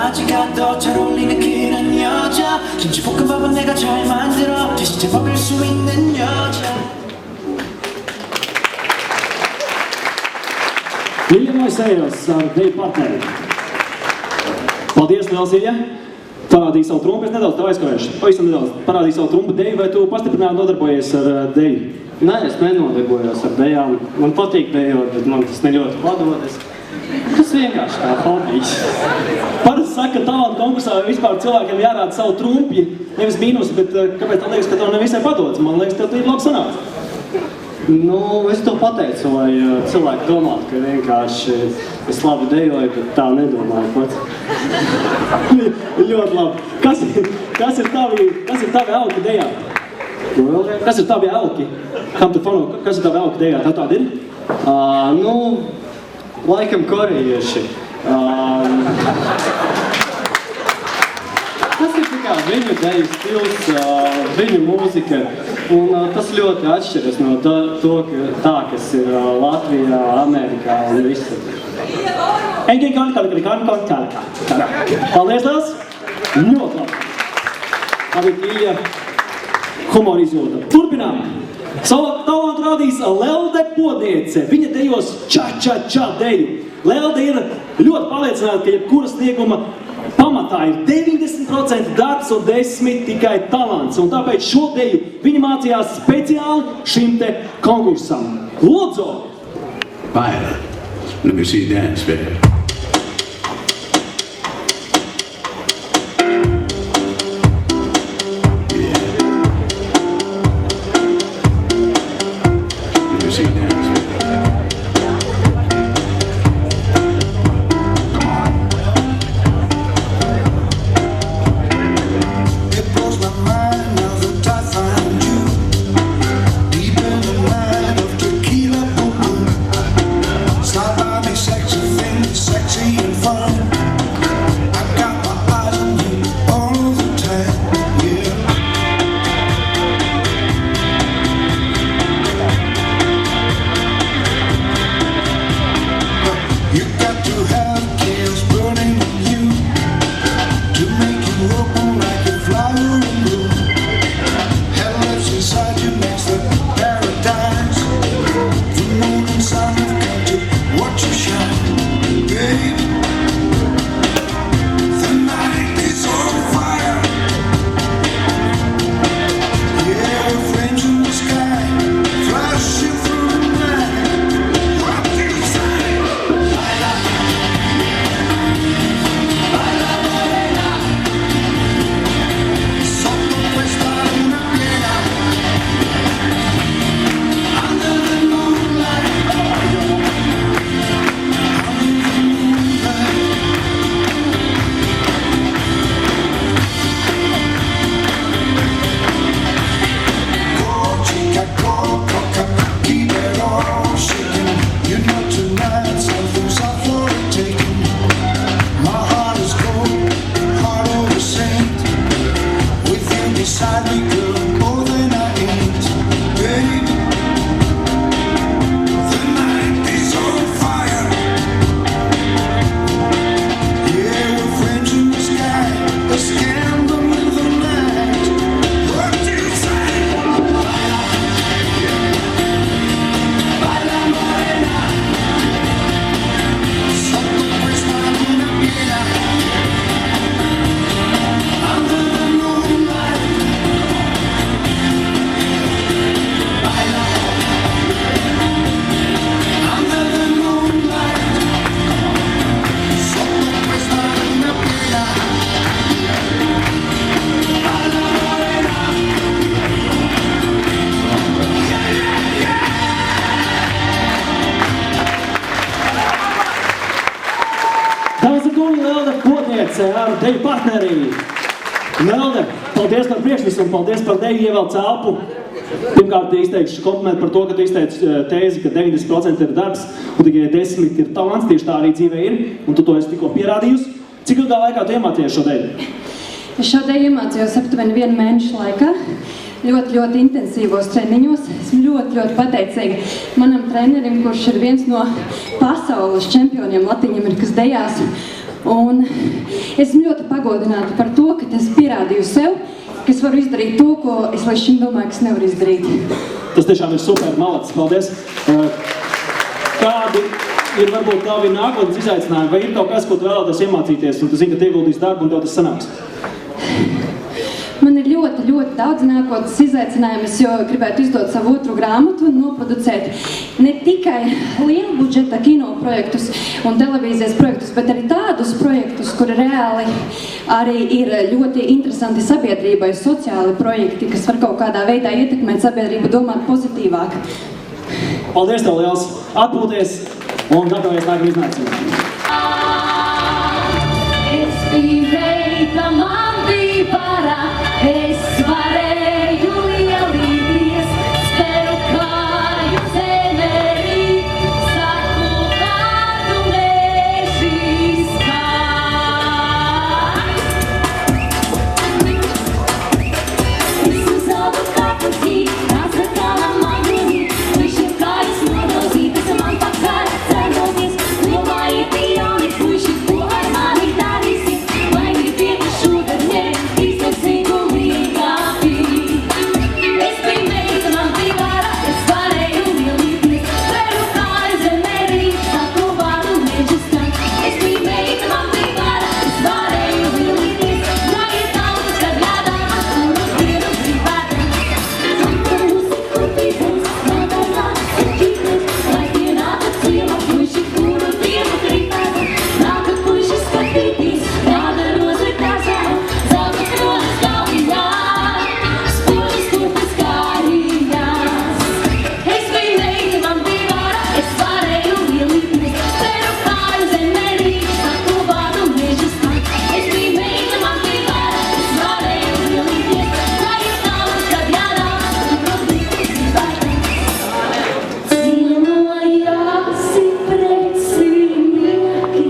아직도 잘 어울리는 그런 여자 김치볶음밥은 내가 잘 만들어 대신 먹을 수 있는 여자 Ilja Moisejos ar Deju partneri. Paldies, liels Ilja. Parādīji savu trumpu, es nedaudz tev aizkavēšu. Pavisam nedaudz parādīji savu trumpu Deju, vai tu pastiprināti nodarbojies ar Deju? Nē, es nenodarbojos ar dejām. Man patīk dejot, bet man tas ne ļoti padodas. Tas vienkārši kā hobijs. Parasti saka, ka talantu konkursā vispār cilvēkiem jārāda savu trumpi, nevis mīnus, bet kāpēc tā liekas, ka tev nevisai padodas? Man liekas, tev ir labi sanāca. Nu, es to pateicu, lai cilvēki domātu, ka vienkārši es labi dejoju, bet tā nedomāju pats. Ļoti labi. Kas ir tavi auki dejā? Kas ir tavi auki? Kam tu fano? Kas ir tavi auki dejā? Tā tāda ir? Nu, laikam korejieši. Tas ir tikai viņu deju stils, viņu mūzika, un tas ļoti atšķiras no tā, kas ir Latvijā, Amerikā un visur. Paldies, liels! Ļoti labi! Tā bija Ilja humora izjūta. Turpinām! Savu talantu rādīs Lelde Podniece. Viņa dejos ča deju. Lelde ir ļoti pārliecināta, ka jebkura snieguma pamatā ir 90% darbs un 10% tikai talants. Un tāpēc šo deju viņa mācījās speciāli šim te konkursam. Lūdzu! Baila. Let me see you dance, baby. Ar Deju partnerī. Lelde, paldies par priekšnesumu, paldies par Deju ievelc elpu. Pirmkārt, izteikšu komplimentu par to, ka tu izteici tēzi, ka 90% ir darbs un tikai 10% ir talants. Tieši tā arī dzīvē ir, un tu to esi tikko pierādījusi. Cik ilgā laikā tu iemācījies šo deju? Es šo deju iemācījos aptuveni 1 mēnešu laikā. Ļoti intensīvos treniņos. Esmu ļoti pateicīga manam trenerim, kurš ir viens no pasaules čempioniem Latvijas dejās. Un esmu ļoti pagodināta par to, ka es pierādīju sev, ka es varu izdarīt to, ko es līdz šim domāju, ka es nevaru izdarīt. Tas tiešām ir super, malacis, paldies. Kādi ir varbūt tavi nākotnes izaicinājumi, vai ir kaut kas, ko tu vēlētos iemācīties, un tu zini, ka tu ieguldīsi darbu, un tev tas sanāks? Man ir ļoti daudz nākotnes izaicinājumus, jo gribētu izdot savu otru grāmatu un noproducēt ne tikai lielu budžeta kino projektus un televīzijas projektus, bet arī tādus projektus, kuri reāli arī ir ļoti interesanti sabiedrībai, sociāli projekti, kas var kaut kādā veidā ietekmēt sabiedrību, domāt pozitīvāk. Paldies tev liels, atpūties un gatavojies nākamajam iznācumam. Es biju veika, man bija vara, es varēju lielīties, speru kāju zemē rīt, saku vārdu mēžīskā. Visu savu kaputī, nāc ar kālam magnī, višiem kājas nodozītas, man pakaļ ceroties, domājiet jauni puiši, ko ar mani darīsi, vai viņi pieti šogad ne, izsacīgu līgāpī. Es biju meita, man bija vara, es varēju lielīties, speru kāju zemē rīt, saku vārdu mēžīskā. Es biju meita, man bija vara, es varēju lielīties, gājiet tautas, kad jādāvā, kurus dienu gribētu. Saka mūziku pīpils, nādālā saķīpils, lai tie nāka ciema puiši, kuru dienu gribētu. Nāka puiši skatītīs, nāda rozi krāsā, zelta kronas galviņā, spožas kurpes kājās. Es biju meita, man bija vara, es varēju lielīties, speru kāju zemē rīt, saku vārdu mēžīskā. Es biju meita, man bija vara, es varēju lielīties, gājiet tautas, kad jādāvā, kurus dienu gribētu. Cienojās precinieki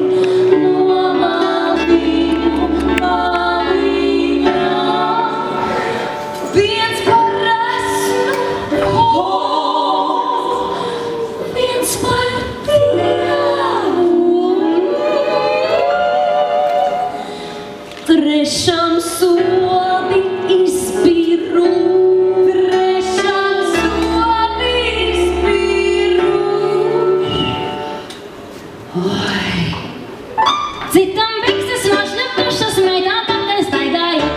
no maldību malīņā. Viens par esmu, viens par tievu. Trešam sodi izspiru, trešam sodi izspiru. Citam bikses nošļa pušas, meitām pakaļ staigāju.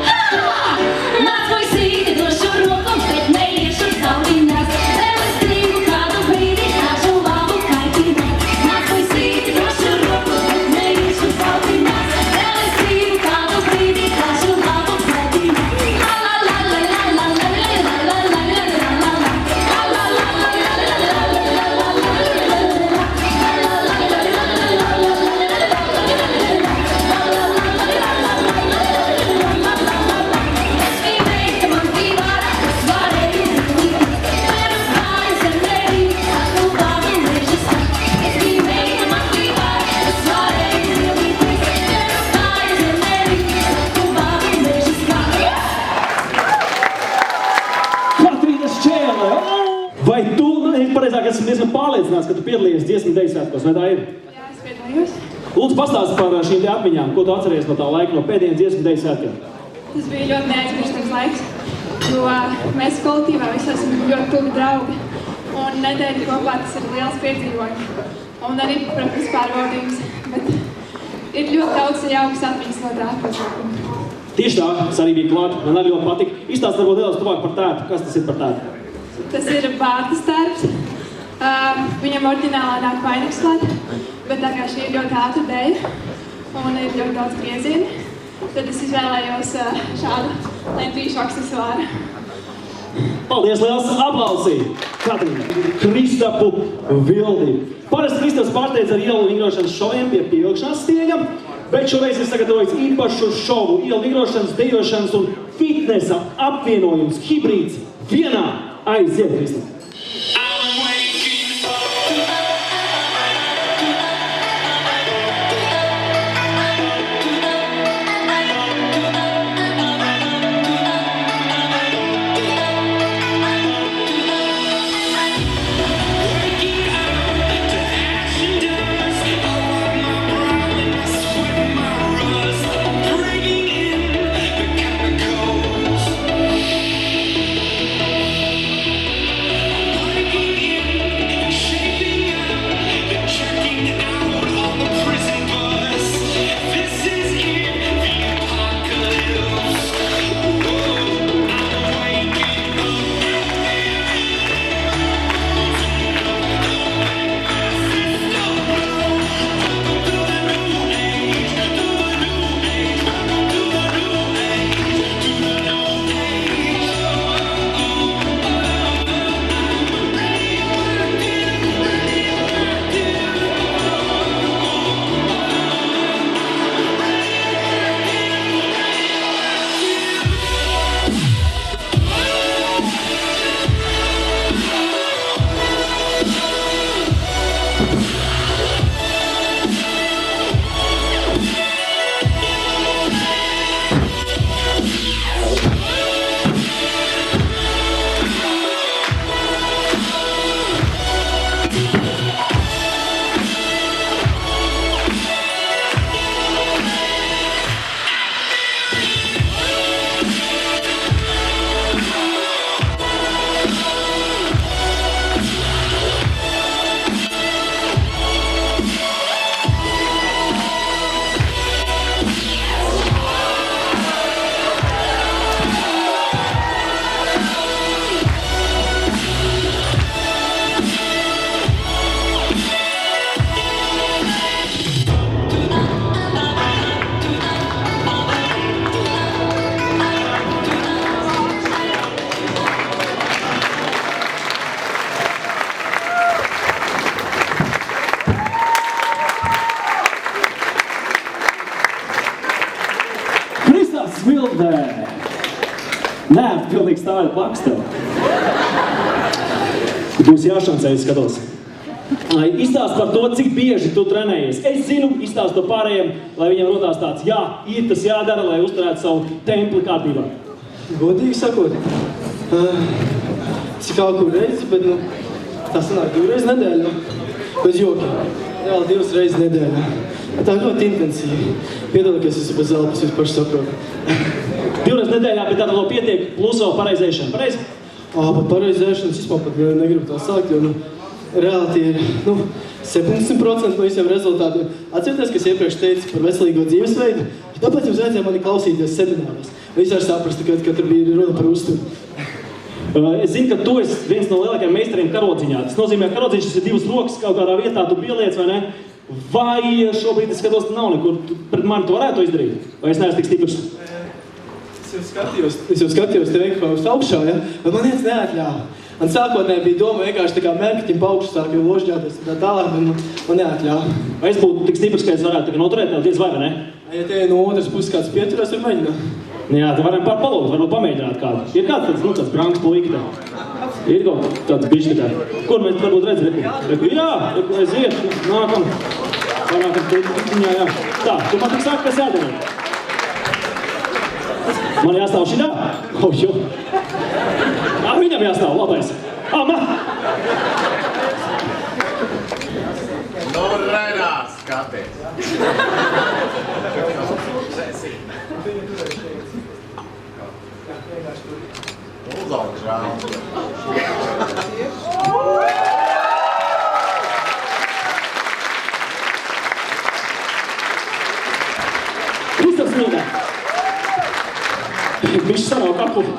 Nāc puisīti, došu roku, bet neiešu saudiņās. Vēl es gribu kādu brīdi, kāžu labu kaitināt. Nāc puisīti, došu roku, bet neiešu saudiņās. Vēl es gribu kādu brīdi, kāžu labu kaitināt. La la la la la la la la la la la la la la. La la la la la la la la la la la la. Katrīna Šķēle! Vai tu, pareizāk, esmu diezgan pārliecināts, ka tu piedalījies dziesmu deju svētkos, vai tā ir? Jā, es piedalījos. Lūdzu, pastāsti par šīm te atmiņām, ko tu atceries no tā laika, no pēdējiem dziesmu deju svētkiem. Tas bija ļoti neaizmirstams laiks, jo mēs kolektīvā visi esam ļoti tuvi draugi. Un nedēļa kopā tas ir liels piedzīvojums. Un arī, protams, pārbaudījums. Bet ir ļoti daudz jaukas atmiņas no tā pasākuma. Tieši tā, es arī biju klāt, man arī ļoti patika. Izstāst varbūt nedaudz tuvāk par tētu. Kas tas ir par tētu? Tas ir bārdas tērps. Viņam oriģinālā nāk vainags klāt, bet tā kā šī ir ļoti ātra dēļa un ir ļoti daudz griezieni, tad es izvēlējos šādu lentīšu aksesuāru. Paldies, liels aplausī! Katrīna, Kristapu Vildi. Parasti Kristaps pārsteidz ar ielu vingrošanas šoviem pie pievilkšanās stieņa, bet šoreiz ir sagatavojis īpašu šovu, ielu vingrošanas, dejošanas un fitnesa apvienojums, hibrīds vienā. Aiziet, Kristap! Working out the action does. I want my brother, my sweat, my Nē, pilnīgi stāvi plaks tev. Būs jāšancē, es skatos. Izstāst par to, cik bieži tu trenējies. Es zinu, izstāst to pārējiem, lai viņiem rodās tāds, jā, ir tas jādara, lai uzturētu savu templi kārtībā. Godīgi sakot, cik kaut kur reizi, bet, tā sanāk 2 reizes nedēļā, bez jokiem. Reāli 2 reizes nedēļā. Tā ir ļoti intensīvi. Piedod, ka es esmu bez elpas, jūs paši saprotu. 2 reizes nedēļā, bet tāda to pietiek, plus vēl pareizēšana. Pareizi? Par pareizēšanas vispār pat negribu tā sākt, jo, reāli tie ir, 70% no visiem rezultātiem. Atcerieties, ka es iepriekš teicu par veselīgo dzīvesveidu, tāpēc jums vajadzēja mani klausīties semināros. Vispār saprastu, ka tur bija runa par uzturu. Es zinu, ka tu esi viens no lielākajiem meistariem karodziņā. Tas nozīmē, ka karodziņš tas ir 2 rokas kaut kādā vietā, tu pieliec, vai ne? Vai šobrīd es skatos, nav nekur pret mani tu varētu to izdarīt? Vai es neesmu tik stiprs? Es jau skatījos te vienkārši augšā, ja? Bet man viens neatļāva. Man sākotnēji bija doma vienkārši tā kā mērķiņ pa augšu sāk jau ložģāties un tā tālāk, bet man neatļāva. Vai es būtu tik stiprs, ka es varētu noturēt tev diez vai ne? Ja te no otras puses kāds pieturēs, var mēģināt. Jā, te varam palūgt, varbūt pamēģināt kādu. Ir kāds tāds branks puika tā? Ir kaut tāds bišķi tā? Kur mēs varbūt redzam? Jā, aiziet, nākam. Jā. Tā, tu man tik saki, kas jādara? Man jāstāv šitā? Jo. Viņam jāstāv, labais. Nu, Renāts, skaties. Uzaugs žāls. Kristofs Mīgā. Viņš sarauj kaklu.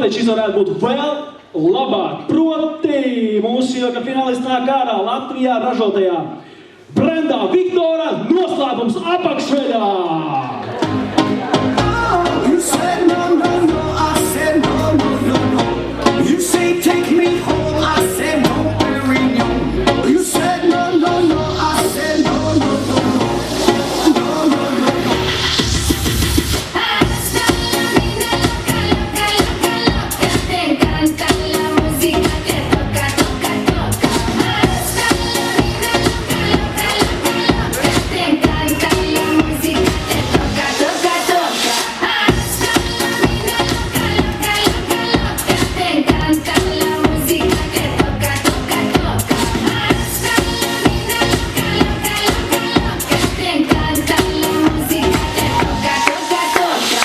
kāpēc šis varētu būt vēl labāk? Proti mūsu šovakar finālisti nāk ārā Latvijā ražotajā brendā Viktora noslēpums apakšveļā! You said no, no, no, I said no, no, no, no. You say take me home, I said no, Perignon. You said no, no, no, I said no, no, no, no. No, no, no, no. Hasta la vida loca, loca, loca, loca. Te encanta la música, te toca, toca, toca. Hasta la vida loca, loca, loca, loca. Te encanta la música, te toca, toca, toca. Hasta la vida loca, loca, loca, loca. Te encanta la música, te toca, toca, toca. Hasta la vida loca, loca, loca, loca. Te encanta la música, te toca, toca, toca.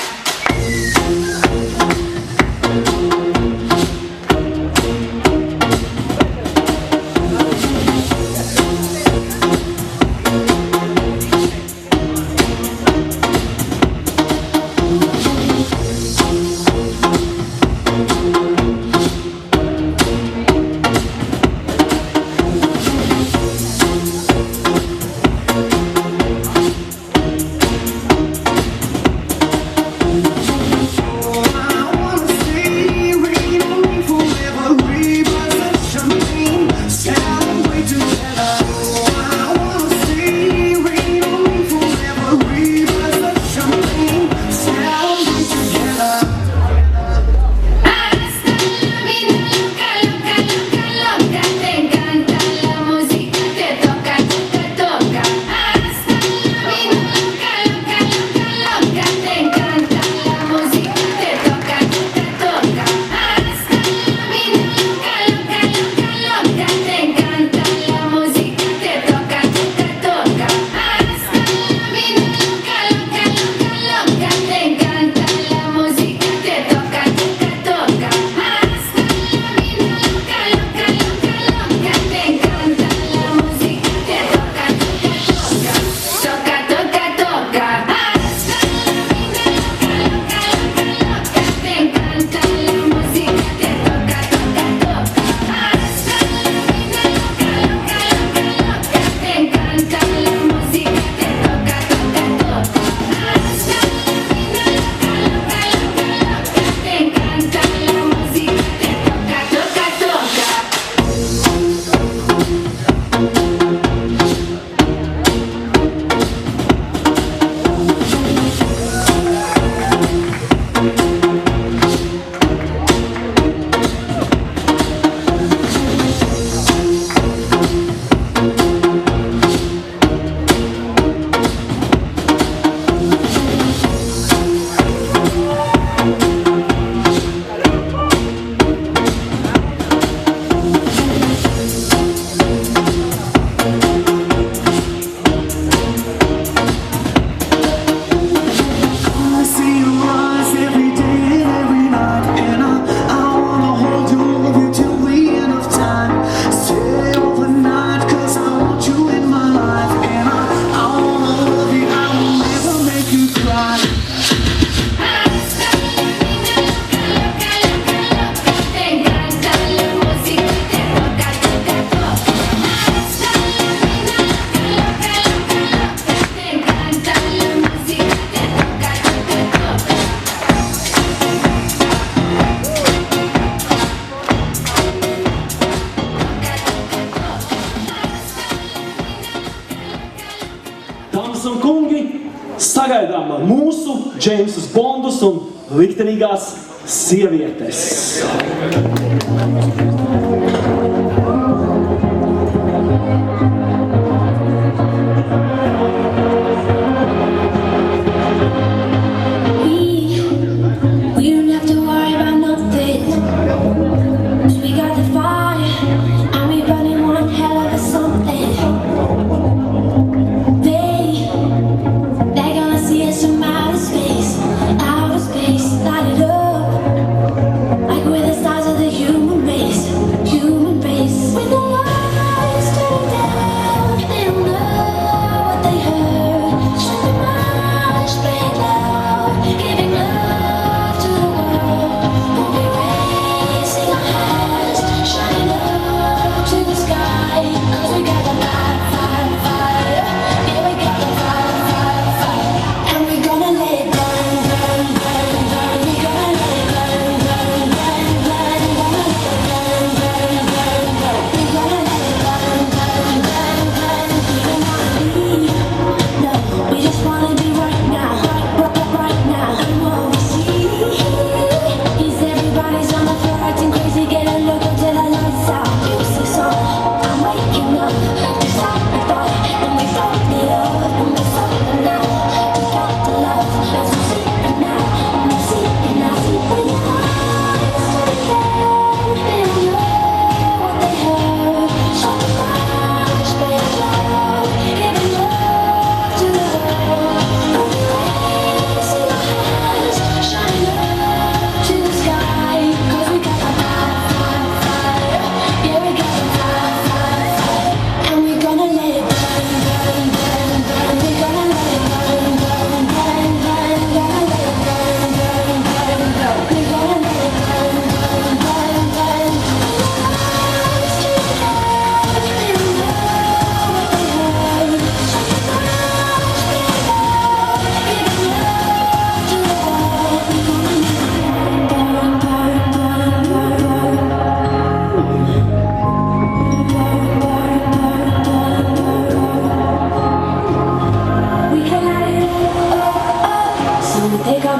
I wanna stay, rain on me forever, rivers of champagne, celebrate together. I wanna stay, rain on me forever, rivers of champagne, celebrate together. Hasta la vida loca, loca, loca, loca. Te encanta la música, te toca, toca, toca. Hasta la vida loca, loca, loca, loca. Te encanta la música, te toca, toca, toca. Hasta la vida loca, loca, loca, loca. Te encanta la música, te toca, toca, toca. Hasta la vida loca, loca, loca, loca. Te encanta la música, te toca, toca, toca. Hasta la vida loca, loca, loca, loca. Te encanta la música, te toca, toca, toca. Toca, toca, toca. Hasta la vida loca, loca, loca, loca. Te encanta la música, te toca, toca, toca. Hasta la vida loca, loca, loca, loca. Te encanta la música, te toca, toca, toca. Hasta la vida loca, loca, loca, loca. Te encanta la música, te toca, toca, toca. I see you rise every day and every night, and I wanna hold you, love you till the end of time. Stay overnight, 'cause I want you in my life, and I wanna love you, I will never make you cry. Hasta la vida loca, loca, loca, loca. Te encanta la música, te toca, toca, toca. Hasta la vida loca, loca, loca, loca. Te encanta la música, te toca, toca, toca. Dāmas un kungi, sagaidām mūsu Džeimsus Bondus un liktenīgās sievietes. We don't have to worry about nothing, 'cause we got the fire, and we burning one hell of a something. They're gonna see us from outer space, light it up, like we're the stars of the human race, human race.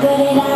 figure it out.